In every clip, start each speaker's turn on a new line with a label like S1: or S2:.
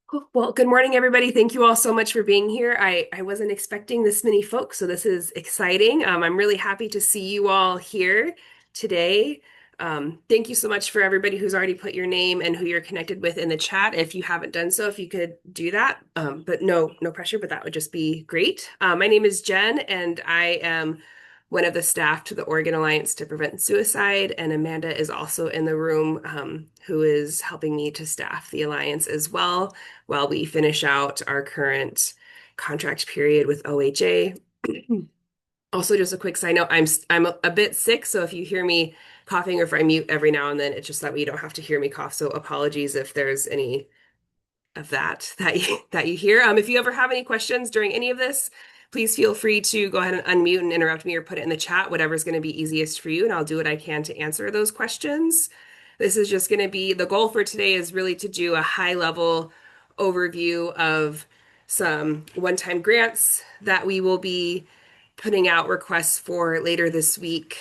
S1: Cool. Well, good morning, everybody. Thank you all so much for being here. I wasn't expecting this many folks, so this is exciting. I'm really happy to see you all here today. Thank you so much for everybody who's already put your name and who you're connected with in the chat. If you haven't done so, if you could do that, but no pressure, but that would just be great. My name is Jen, and I am one of the staff to the Oregon Alliance to Prevent Suicide, and Amanda is also in the room, who is helping me to staff the Alliance as well while we finish out our current contract period with OHA. Also, just a quick side note, I'm a bit sick, so if you hear me coughing or if I mute every now and then, it's just that way you don't have to hear me cough. So apologies if there's any of that you hear. If you ever have any questions during any of this, please feel free to go ahead and unmute and interrupt me or put it in the chat, whatever's going to be easiest for you, and I'll do what I can to answer those questions. This is just going to be the goal for today is really to do a high level overview of some one-time grants that we will be putting out requests for later this week.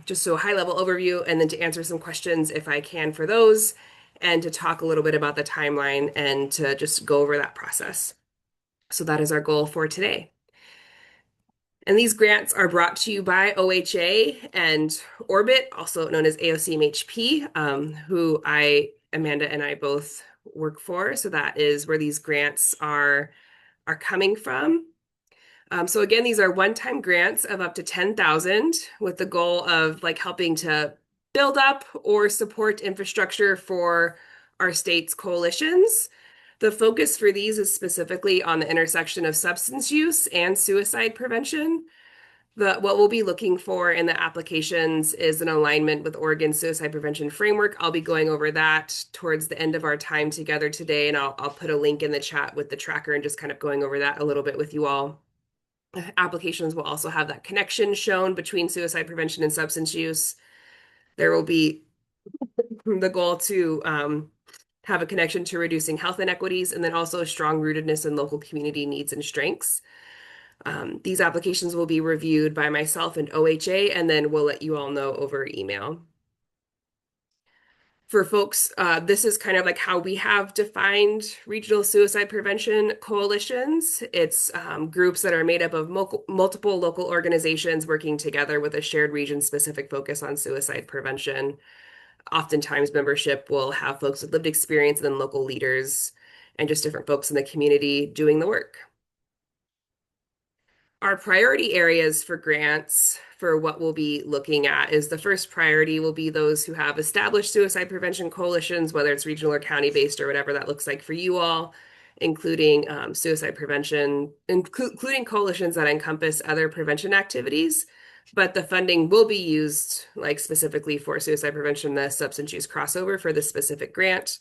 S1: Just so a high level overview, and then to answer some questions if I can for those, and to talk a little bit about the timeline and to just go over that process. So that is our goal for today. And these grants are brought to you by OHA and Orbit, also known as AOCMHP, who Amanda and I both work for. So that is where these grants are coming from. So again, these are one-time grants of up to 10,000 with the goal of like helping to build up or support infrastructure for our state's coalitions. The focus for these is specifically on the intersection of substance use and suicide prevention. What we'll be looking for in the applications is an alignment with Oregon's suicide prevention framework. I'll be going over that towards the end of our time together today, and I'll put a link in the chat with the tracker and just kind of going over that a little bit with you all. Applications will also have that connection shown between suicide prevention and substance use. There will be the goal to have a connection to reducing health inequities and then also strong rootedness in local community needs and strengths. These applications will be reviewed by myself and OHA, and then we'll let you all know over email. For folks, this is kind of like how we have defined regional suicide prevention coalitions. It's groups that are made up of multiple local organizations working together with a shared region-specific focus on suicide prevention. Oftentimes, membership will have folks with lived experience and then local leaders and just different folks in the community doing the work. Our priority areas for grants for what we'll be looking at is the first priority will be those who have established suicide prevention coalitions, whether it's regional or county-based or whatever that looks like for you all, including suicide prevention, including coalitions that encompass other prevention activities. But the funding will be used like specifically for suicide prevention, the substance use crossover for the specific grant.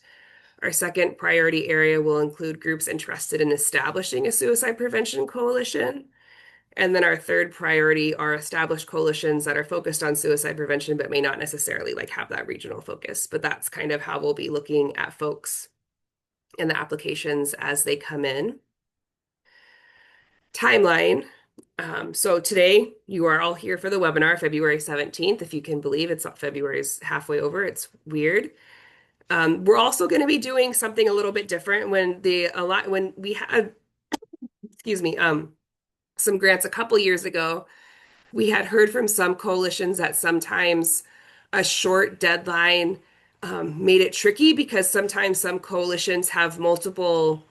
S1: Our second priority area will include groups interested in establishing a suicide prevention coalition. And then our third priority are established coalitions that are focused on suicide prevention, but may not necessarily like have that regional focus. But that's kind of how we'll be looking at folks in the applications as they come in. Timeline. So today you are all here for the webinar, February 17th. If you can believe it's February's halfway over, it's weird. We're also going to be doing something a little bit different when we had, excuse me, some grants a couple years ago. We had heard from some coalitions that sometimes a short deadline made it tricky because sometimes some coalitions have multiple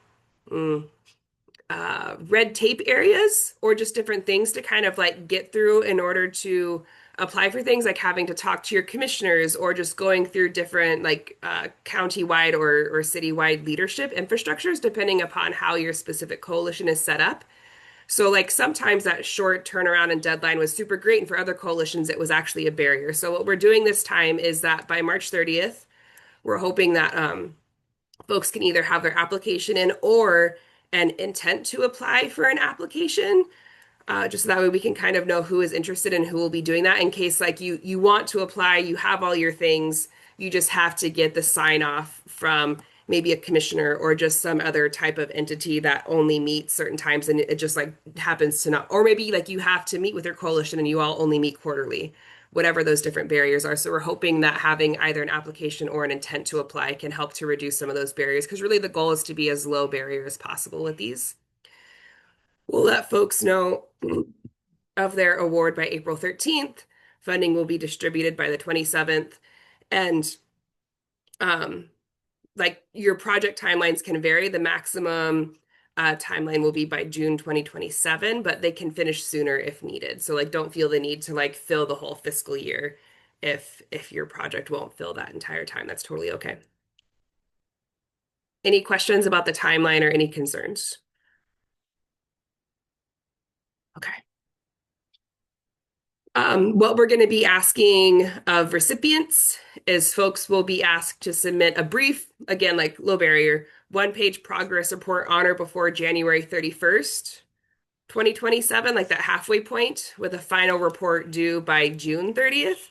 S1: red tape areas or just different things to kind of like get through in order to apply for things, like having to talk to your commissioners or just going through different like county-wide or city-wide leadership infrastructures, depending upon how your specific coalition is set up. So like sometimes that short turnaround and deadline was super great, and for other coalitions it was actually a barrier. So what we're doing this time is that by March 30th, we're hoping that folks can either have their application in or an intent to apply for an application, just so that way we can kind of know who is interested and who will be doing that in case like you want to apply, you have all your things, you just have to get the sign off from maybe a commissioner or just some other type of entity that only meets certain times and it just like happens to not, or maybe like you have to meet with your coalition and you all only meet quarterly whatever those different barriers are. So we're hoping that having either an application or an intent to apply can help to reduce some of those barriers, because really the goal is to be as low barrier as possible with these. We'll let folks know of their award by April 13th. Funding will be distributed by the 27th. And um, like your project timelines can vary. The maximum timeline will be by June 2027, but they can finish sooner if needed. So like don't feel the need to like fill the whole fiscal year if your project won't fill that entire time. That's totally okay. Any questions about the timeline or any concerns? Okay. What we're going to be asking of recipients is folks will be asked to submit a brief, again, like low barrier, one-page progress report on or before January 31st, 2027, like that halfway point, with a final report due by June 30th.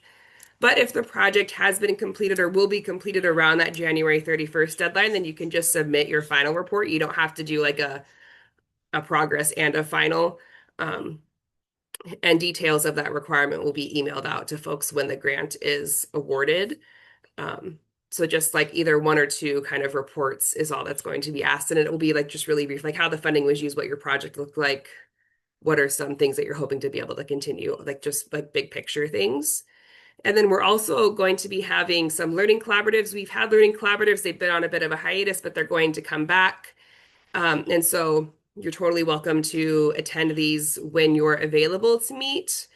S1: But if the project has been completed or will be completed around that January 31st deadline, then you can just submit your final report. You don't have to do like a progress and a final. And details of that requirement will be emailed out to folks when the grant is awarded. So just like either one or two kind of reports is all that's going to be asked. And it will be like just really brief, like how the funding was used, what your project looked like, what are some things that you're hoping to be able to continue, like just like big picture things. And then we're also going to be having some learning collaboratives. We've had learning collaboratives. They've been on a bit of a hiatus, but they're going to come back. And so you're totally welcome to attend these when you're available to meet.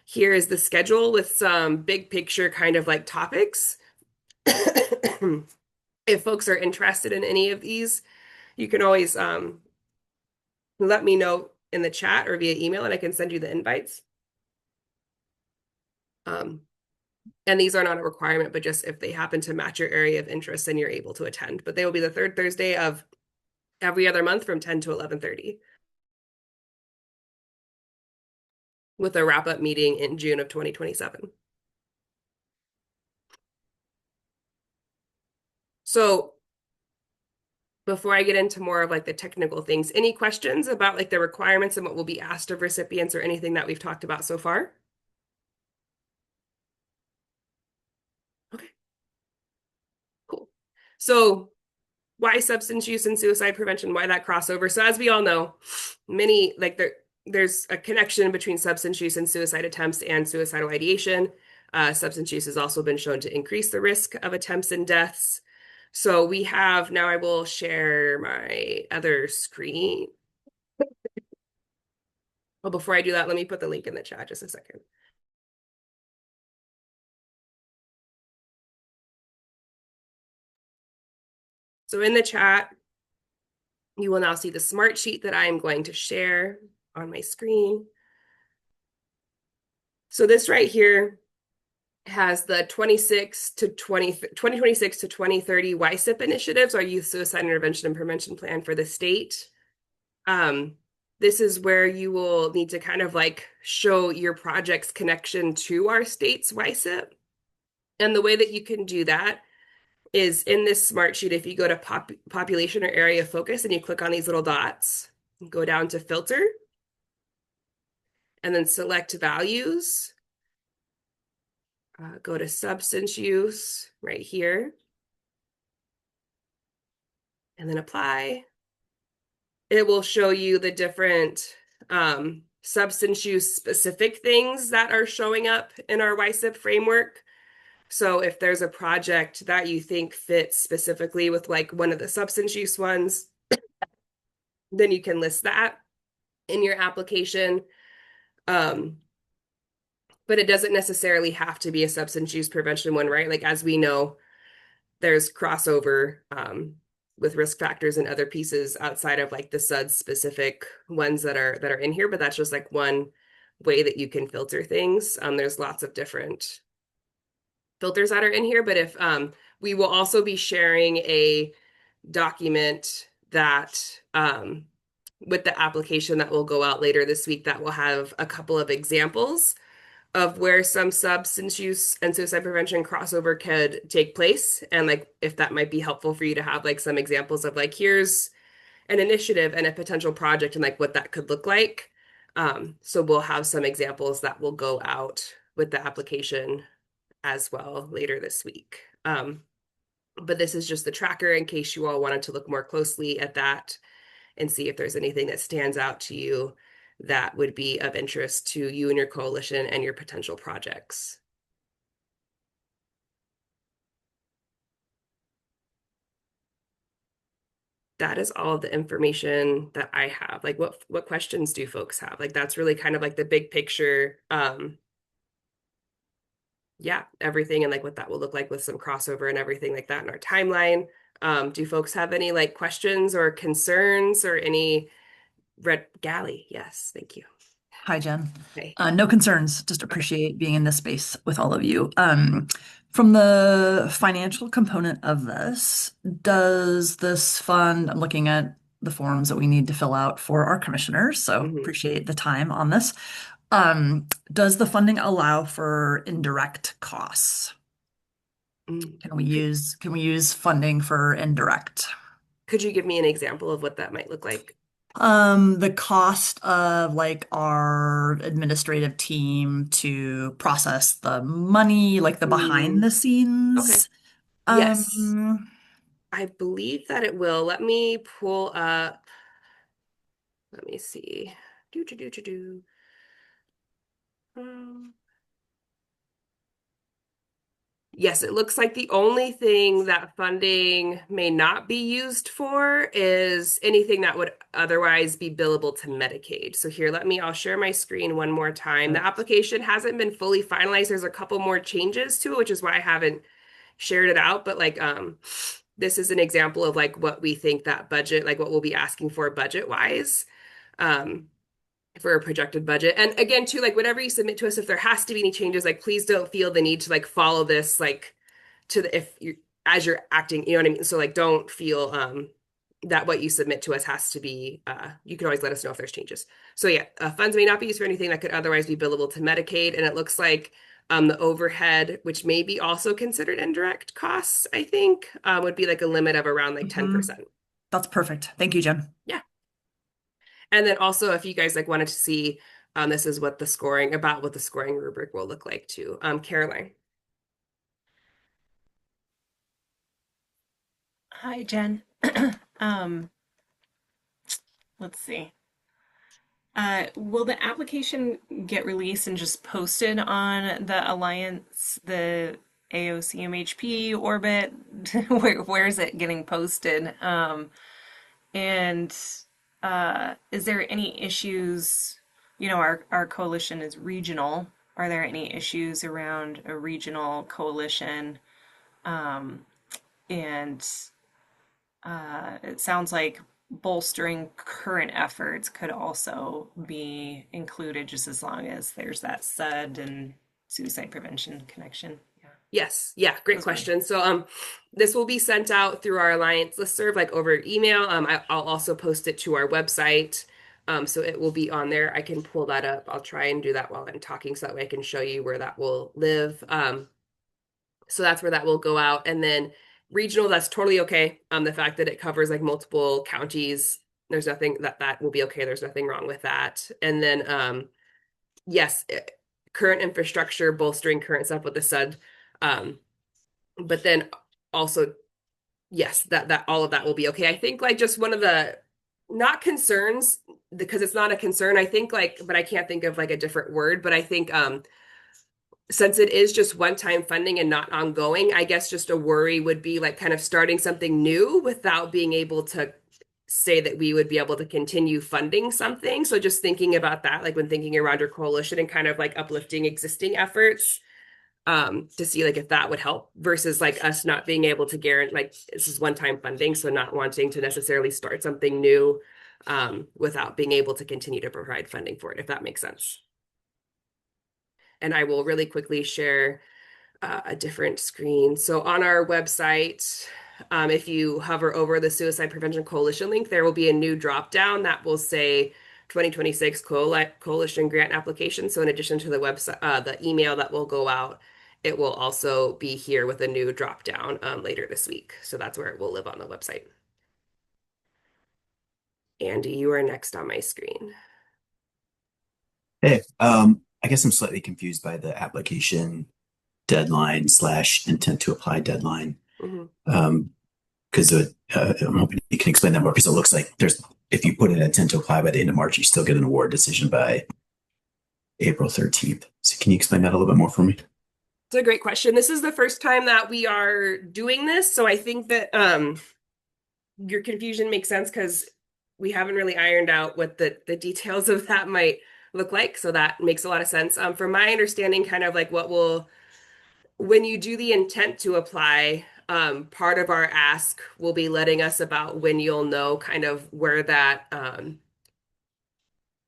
S1: Here is the schedule with some big picture kind of like topics. If folks are interested in any of these, you can always let me know in the chat or via email and I can send you the invites. And these are not a requirement, but just if they happen to match your area of interest, then you're able to attend. But they will be the third Thursday of every other month from 10 to 11:30. With a wrap-up meeting in June of 2027. So before I get into more of like the technical things, any questions about like the requirements and what will be asked of recipients or anything that we've talked about so far? Okay, cool. So why substance use and suicide prevention? Why that crossover? So as we all know, there's a connection between substance use and suicide attempts and suicidal ideation. Substance use has also been shown to increase the risk of attempts and deaths. So we have, now I will share my other screen. Well, before I do that, let me put the link in the chat just a second. So in the chat, you will now see the smart sheet that I am going to share on my screen. So this right here has the 2026 to 2030 YSIP initiatives, our Youth Suicide Intervention and Prevention Plan for the state. This is where you will need to kind of like show your project's connection to our state's YSIP. And the way that you can do that is in this smart sheet. If you go to population or area focus and you click on these little dots, go down to filter, and then select values. Go to substance use right here, and then apply. It will show you the different substance use specific things that are showing up in our YSIP framework. So if there's a project that you think fits specifically with like one of the substance use ones, then you can list that in your application. But it doesn't necessarily have to be a substance use prevention one, right? Like as we know, there's crossover with risk factors and other pieces outside of like the SUD specific ones that are in here, but that's just like one way that you can filter things. There's lots of different filters that are in here, but if we will also be sharing a document that with the application that will go out later this week that will have a couple of examples of where some substance use and suicide prevention crossover could take place. And like, if that might be helpful for you to have like some examples of like, here's an initiative and a potential project and like what that could look like. So we'll have some examples that will go out with the application as well later this week. But this is just the tracker in case you all wanted to look more closely at that and see if there's anything that stands out to you that would be of interest to you and your coalition and your potential projects. That is all of the information that I have. Like what questions do folks have? Like that's really kind of like the big picture. Yeah, everything and like what that will look like with some crossover and everything like that in our timeline. Do folks have any like questions or concerns or any red galley? Yes, thank you.
S2: Hi, Jen.
S1: Okay.
S2: No concerns. Just
S1: Okay.
S2: appreciate being in this space with all of you. From the financial component of this, does this fund, I'm looking at the forms that we need to fill out for our commissioners, so
S1: Mhm.
S2: appreciate the time on this. Does the funding allow for indirect costs?
S1: Mm.
S2: Can we use funding for indirect?
S1: Could you give me an example of what that might look like?
S2: The cost of like our administrative team to process the money, like the behind
S1: Mm.
S2: the
S1: Okay.
S2: scenes.
S1: Yes,
S2: Um,
S1: I believe that it will. Let me pull up. Let me see. Do do do do do. Um, Yes, it looks like the only thing that funding may not be used for is anything that would otherwise be billable to Medicaid. So here, I'll share my screen one more time. The application hasn't been fully finalized. There's a couple more changes to it, which is why I haven't shared it out. But like, this is an example of like what we think that budget, like what we'll be asking for budget wise. Um, for a projected budget. And again, too, like whatever you submit to us, if there has to be any changes, like please don't feel the need to like follow this like to the if you as you're acting, you know what I mean? So like don't feel that what you submit to us has to be you can always let us know if there's changes. So yeah, funds may not be used for anything that could otherwise be billable to Medicaid. And it looks like the overhead, which may be also considered indirect costs, I think, would be like a limit of around like
S2: mhm.
S1: 10%.
S2: That's perfect. Thank you, Jen.
S1: Yeah. And then also, if you guys like wanted to see, this is what the scoring rubric will look like too. Caroline.
S3: Hi, Jen. Um, let's see. Will the application get released and just posted on the Alliance, the AOCMHP orbit? Where is it getting posted? And is there any issues? You know, our coalition is regional. Are there any issues around a regional coalition? And it sounds like bolstering current efforts could also be included just as long as there's that SUD and suicide prevention connection. Yeah,
S1: Yes, yeah, great
S3: those are my.
S1: question. So this will be sent out through our Alliance listserv, like over email. I'll also post it to our website. So it will be on there. I can pull that up. I'll try and do that while I'm talking so that way I can show you where that will live. So that's where that will go out. And then regional, that's totally okay. The fact that it covers like multiple counties, there's nothing that will be okay. There's nothing wrong with that. And then yes, current infrastructure, bolstering current stuff with the SUD. Um, but then also, yes, that all of that will be okay. I think like just one of the not concerns because it's not a concern. I think like, but I can't think of like a different word. But I think since it is just one-time funding and not ongoing, I guess just a worry would be like kind of starting something new without being able to say that we would be able to continue funding something. So just thinking about that, like when thinking around your coalition and kind of like uplifting existing efforts, to see like if that would help versus like us not being able to guarantee like this is one-time funding, so not wanting to necessarily start something new without being able to continue to provide funding for it, if that makes sense. And I will really quickly share a different screen. So on our website, if you hover over the Suicide Prevention Coalition link, there will be a new drop down that will say 2026 Coalition Grant Application. So in addition to the website, the email that will go out, it will also be here with a new drop down later this week. So that's where it will live on the website. Andy, you are next on my screen.
S4: Hey, I guess I'm slightly confused by the application deadline slash intent to apply deadline.
S1: Mhm.
S4: Because I'm hoping you can explain that more because it looks like if you put an intent to apply by the end of March, you still get an award decision by April 13th. So can you explain that a little bit more for me?
S1: It's a great question. This is the first time that we are doing this, so I think that your confusion makes sense because we haven't really ironed out what the details of that might look like. So that makes a lot of sense. From my understanding, kind of like when you do the intent to apply, part of our ask will be letting us about when you'll know kind of where that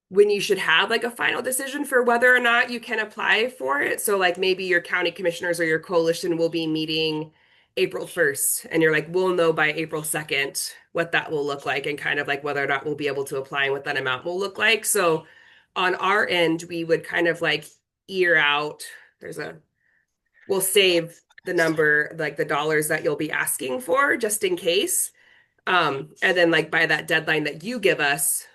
S1: when you should have like a final decision for whether or not you can apply for it. So like maybe your county commissioners or your coalition will be meeting April 1st and you're like, we'll know by April 2nd what that will look like and kind of like whether or not we'll be able to apply and what that amount will look like. So on our end, we would kind of like ear out, we'll save the number, like the dollars that you'll be asking for just in case. And then like by that deadline that you give us,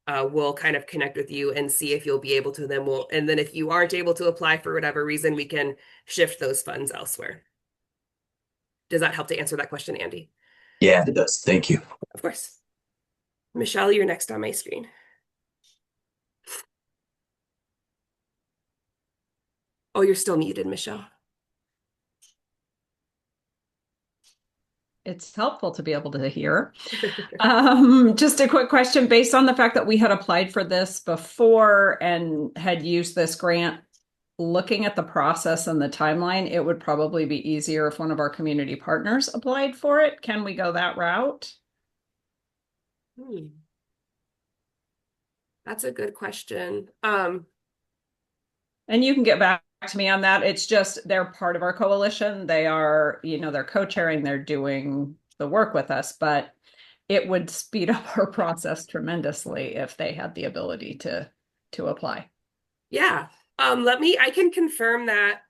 S1: we'll kind of connect with you and see if you'll be able to. And then if you aren't able to apply for whatever reason, we can shift those funds elsewhere. Does that help to answer that question, Andy?
S4: Yeah, it does. Thank you.
S1: Of course. Michelle, you're next on my screen. Oh, you're still muted, Michelle.
S5: It's helpful to be able to hear. Just a quick question based on the fact that we had applied for this before and had used this grant. Looking at the process and the timeline, it would probably be easier if one of our community partners applied for it. Can we go that route?
S1: That's a good question.
S5: And you can get back to me on that. It's just they're part of our coalition. They are, they're co-chairing, they're doing the work with us, but it would speed up our process tremendously if they had the ability to apply.
S1: Yeah. I can confirm that.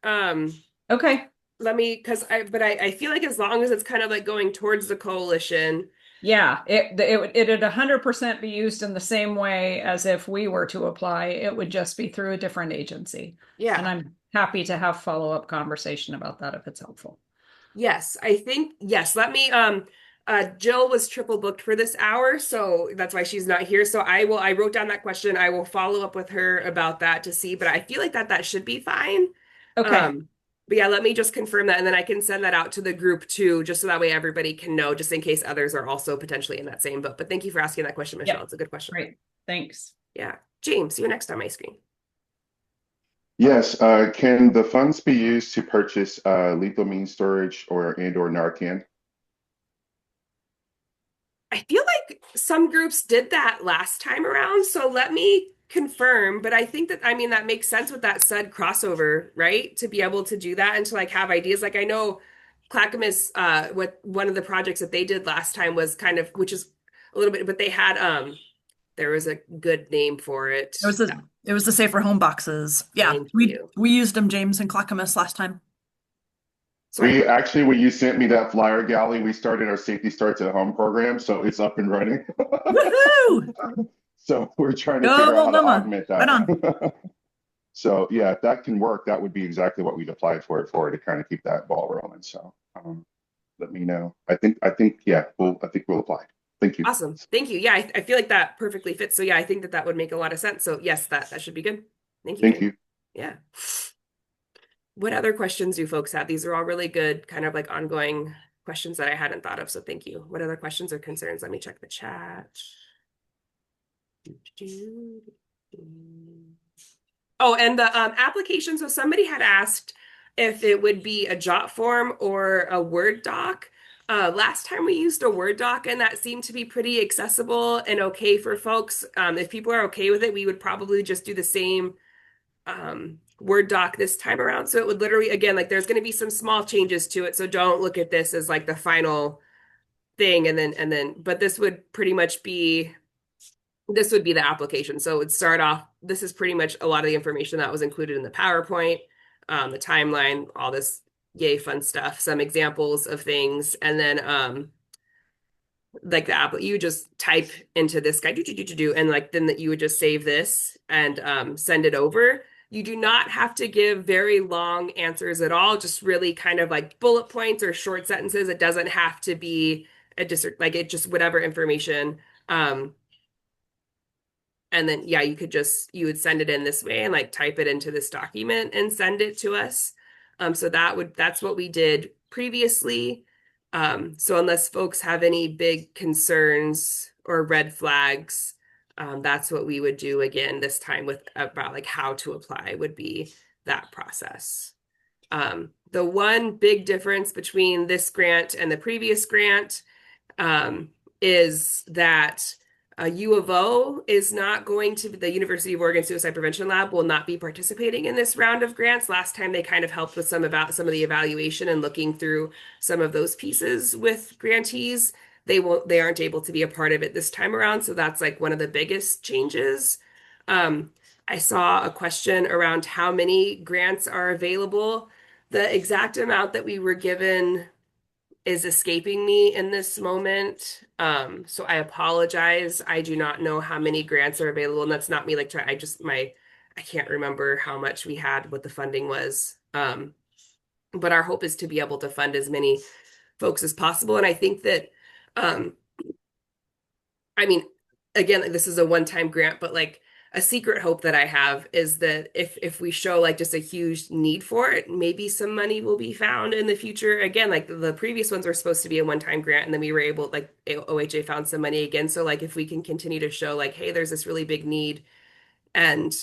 S5: Okay.
S1: I feel like as long as it's kind of like going towards the coalition.
S5: Yeah, it'd 100% be used in the same way as if we were to apply. It would just be through a different agency.
S1: Yeah.
S5: And I'm happy to have follow-up conversation about that if it's helpful.
S1: Yes, let me Jill was triple booked for this hour, so that's why she's not here. So I wrote down that question. I will follow up with her about that to see, but I feel like that should be fine.
S5: Okay.
S1: But yeah, let me just confirm that and then I can send that out to the group too, just so that way everybody can know, just in case others are also potentially in that same boat. But thank you for asking that question, Michelle.
S5: Yep.
S1: It's a good question.
S5: Great. Thanks.
S1: Yeah. James, you're next on my screen.
S6: Yes, can the funds be used to purchase lethal mean storage or Narcan?
S1: I feel like some groups did that last time around, so let me confirm, but I think that makes sense with that said crossover, right? To be able to do that and to like have ideas. Like I know Clackamas, what one of the projects that they did last time was kind of, which is a little bit, but they had there was a good name for it.
S2: It was the Safer Home boxes. Yeah,
S1: Thank
S2: we
S1: you.
S2: used them, James, and Clackamas last time.
S6: When you sent me that flyer, Gally, we started our Safety Starts at Home program, so it's up and running.
S2: Woohoo!
S6: So we're trying to
S2: Go
S6: figure out how to
S2: Multnomah.
S6: augment that.
S2: Right on.
S6: So yeah, if that can work, that would be exactly what we'd apply for to kind of keep that ball rolling. So let me know. I think we'll apply. Thank you.
S1: Awesome. Thank you. Yeah, I feel like that perfectly fits. So yeah, I think that would make a lot of sense. So yes, that should be good. Thank you.
S6: Thank you.
S1: Yeah. What other questions do folks have? These are all really good, kind of like ongoing questions that I hadn't thought of. So thank you. What other questions or concerns? Let me check the chat. Oh, and the application. So somebody had asked if it would be a jot form or a Word doc. Last time we used a Word doc and that seemed to be pretty accessible and okay for folks. If people are okay with it, we would probably just do the same Word doc this time around. So it would literally, again, like there's going to be some small changes to it. So don't look at this as like the final thing. But this would pretty much be, this would be the application. So it would start off, this is pretty much a lot of the information that was included in the PowerPoint, the timeline, all this yay fun stuff, some examples of things. And then like the app, you just type into this guy, and like then that you would just save this and send it over. You do not have to give very long answers at all, just really kind of like bullet points or short sentences. It doesn't have to be a district, like it just whatever information. And then, yeah, you would send it in this way and like type it into this document and send it to us. So that's what we did previously. So unless folks have any big concerns or red flags, that's what we would do again this time with about like how to apply would be that process. The one big difference between this grant and the previous grant is that U of O is not going to, the University of Oregon Suicide Prevention Lab will not be participating in this round of grants. Last time they kind of helped with some of the evaluation and looking through some of those pieces with grantees. They aren't able to be a part of it this time around. So that's like one of the biggest changes. I saw a question around how many grants are available. The exact amount that we were given is escaping me in this moment. So I apologize. I do not know how many grants are available, and that's not me like I can't remember how much we had, what the funding was. But our hope is to be able to fund as many folks as possible. And I think that I mean, again, like, this is a one-time grant, but like a secret hope that I have is that if we show like just a huge need for it, maybe some money will be found in the future. Again, like the previous ones were supposed to be a one-time grant, and then we were able, like OHA found some money again. So like if we can continue to show like, hey, there's this really big need, and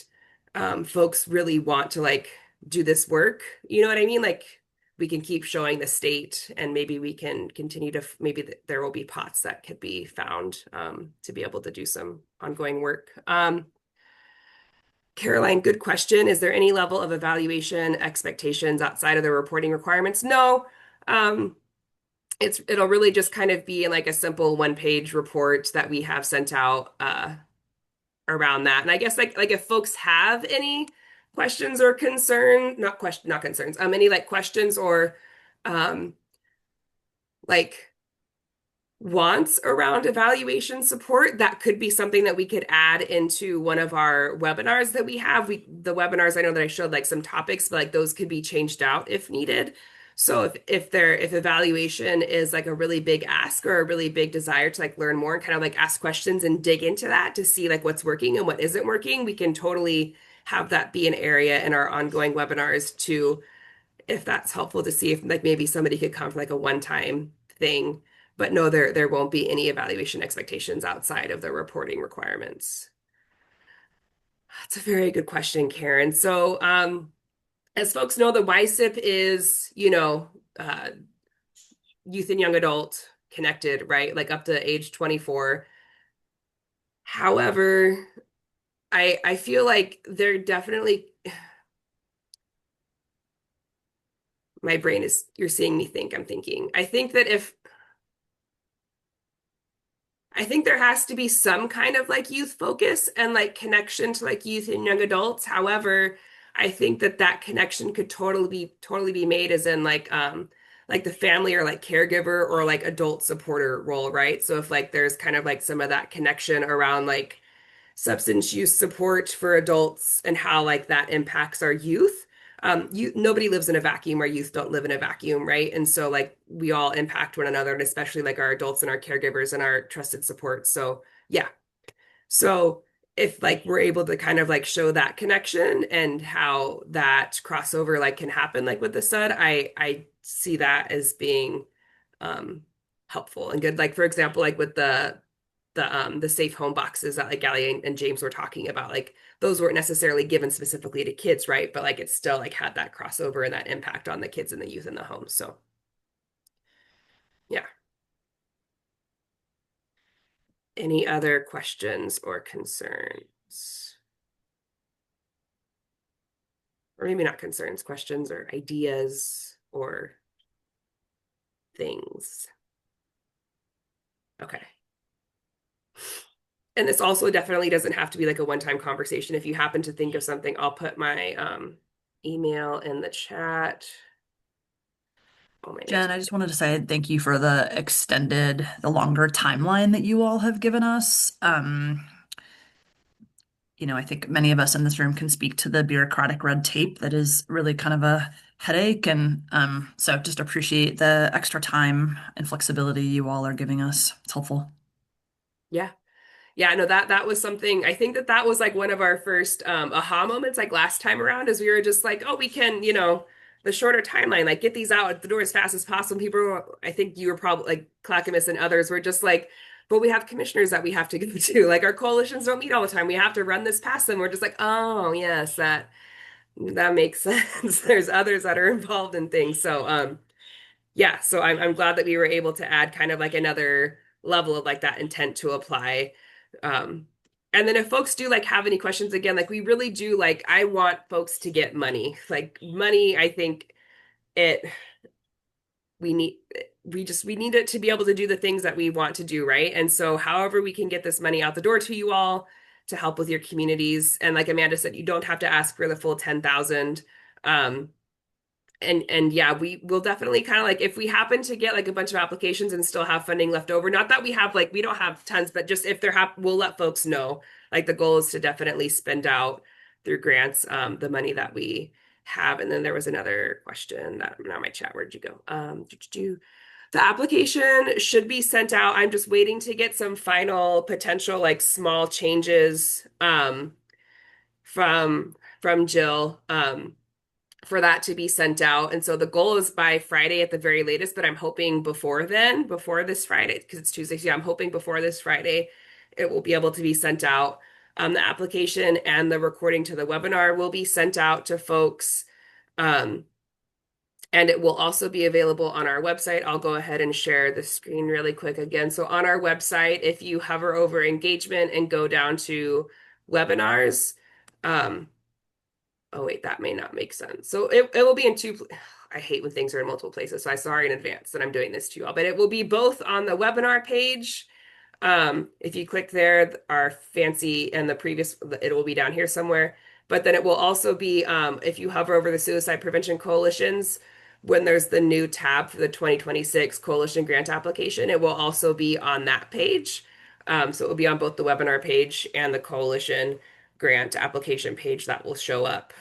S1: folks really want to like do this work, you know what I mean? Like we can keep showing the state, and maybe we can continue to maybe there will be pots that could be found to be able to do some ongoing work. Caroline, good question. Is there any level of evaluation expectations outside of the reporting requirements? No. It'll really just kind of be in like a simple one-page report that we have sent out around that. And I guess like if folks have any questions or not concerns, any like questions or like wants around evaluation support, that could be something that we could add into one of our webinars that we have. The webinars, I know that I showed like some topics, but like those could be changed out if needed. So if evaluation is like a really big ask or a really big desire to like learn more and kind of like ask questions and dig into that to see like what's working and what isn't working, we can totally have that be an area in our ongoing webinars too, if that's helpful to see if like maybe somebody could come for like a one-time thing. But no, there won't be any evaluation expectations outside of the reporting requirements. That's a very good question, Karen. So as folks know, the YSIP is, youth and young adult connected, right? Like up to age 24. However, I feel like they're definitely, my brain is, you're seeing me think, I'm thinking. I think there has to be some kind of like youth focus and like connection to like youth and young adults. However, I think that connection could totally be made as in like the family or like caregiver or like adult supporter role, right? So if like there's kind of like some of that connection around like substance use support for adults and how like that impacts our youth. Nobody lives in a vacuum. Our youth don't live in a vacuum, right? And so like we all impact one another, and especially like our adults and our caregivers and our trusted support. So yeah. So if like we're able to kind of like show that connection and how that crossover like can happen like with the SUD, I see that as being helpful and good. Like for example, like with the safe home boxes that like Gally and James were talking about, like those weren't necessarily given specifically to kids, right? But like it still like had that crossover and that impact on the kids and the youth in the home. So yeah. Any other questions or concerns? Or maybe not concerns, questions or ideas or things. Okay. And this also definitely doesn't have to be like a one-time conversation. If you happen to think of something, I'll put my email in the chat. Oh,
S2: Jen, I just wanted to say thank you for the longer timeline that you all have given us. I think many of us in this room can speak to the bureaucratic red tape that is really kind of a headache. And so just appreciate the extra time and flexibility you all are giving us. It's helpful.
S1: Yeah. Yeah, no, that was something. I think that was like one of our first aha moments, like last time around, is we were just like, oh, we can, the shorter timeline, like get these out at the door as fast as possible. People I think you were probably like Clackamas and others were just like, but we have commissioners that we have to go to. Like our coalitions don't meet all the time. We have to run this past them. We're just like, oh yes, that makes sense. There's others that are involved in things. So yeah, so I'm glad that we were able to add kind of like another level of like that intent to apply. And then if folks do like have any questions again, like we really do like I want folks to get money. Like money, I think it we need we need it to be able to do the things that we want to do, right? And so however we can get this money out the door to you all to help with your communities. And like Amanda said, you don't have to ask for the full 10,000. And yeah, we will definitely kind of like if we happen to get like a bunch of applications and still have funding left over, not that we have like we don't have tons, but just if we'll let folks know. Like the goal is to definitely spend out through grants the money that we have. And then there was another question that now my chat, where'd you go? The application should be sent out. I'm just waiting to get some final potential like small changes from Jill. For that to be sent out. And so the goal is by Friday at the very latest, but I'm hoping before this Friday, because it's Tuesday. So yeah, I'm hoping before this Friday, it will be able to be sent out. The application and the recording to the webinar will be sent out to folks. And it will also be available on our website. I'll go ahead and share the screen really quick again. So on our website, if you hover over engagement and go down to webinars, oh wait, that may not make sense. So it will be in I hate when things are in multiple places. So I'm sorry in advance that I'm doing this to you all, but it will be both on the webinar page. If you click there, our fancy and the previous, it will be down here somewhere. But then it will also be, if you hover over the Suicide Prevention Coalitions, when there's the new tab for the 2026 Coalition Grant application, it will also be on that page. So it will be on both the webinar page and the Coalition Grant application page that will show up.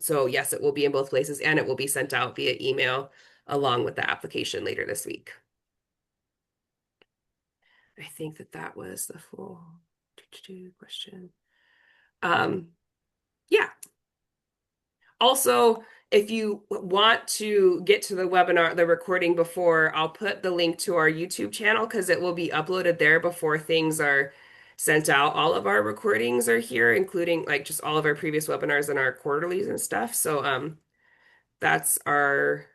S1: So yes, it will be in both places and it will be sent out via email along with the application later this week. I think that was the full question. Yeah. Also, if you want to get to the webinar, the recording before, I'll put the link to our YouTube channel because it will be uploaded there before things are sent out. All of our recordings are here, including like just all of our previous webinars and our quarterlies and stuff. So that's our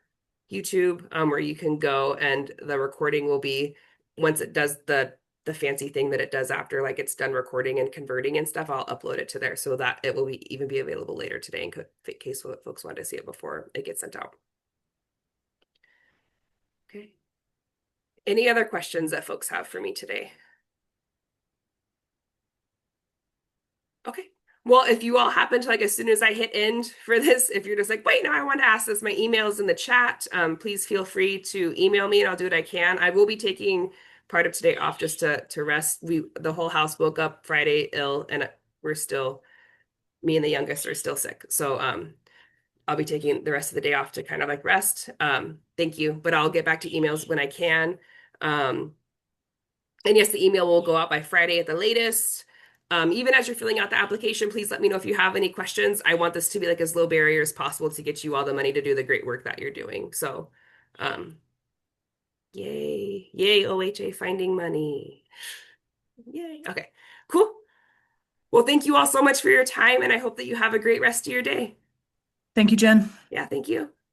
S1: YouTube where you can go and the recording will be once it does the fancy thing that it does after like it's done recording and converting and stuff, I'll upload it to there so that it will even be available later today in case folks want to see it before it gets sent out. Okay. Any other questions that folks have for me today? Okay. Well, if you all happen to like, as soon as I hit end for this, if you're just like, wait, no, I want to ask this, my email's in the chat. Please feel free to email me and I'll do what I can. I will be taking part of today off just to rest. The whole house woke up Friday ill and me and the youngest are still sick. So I'll be taking the rest of the day off to kind of like rest. Thank you, but I'll get back to emails when I can. And yes, the email will go out by Friday at the latest. Even as you're filling out the application, please let me know if you have any questions. I want this to be like as low barrier as possible to get you all the money to do the great work that you're doing. So, yay, OHA finding money. Yay. Okay, cool. Well, thank you all so much for your time, and I hope that you have a great rest of your day.
S2: Thank you, Jen.
S1: Yeah, thank you.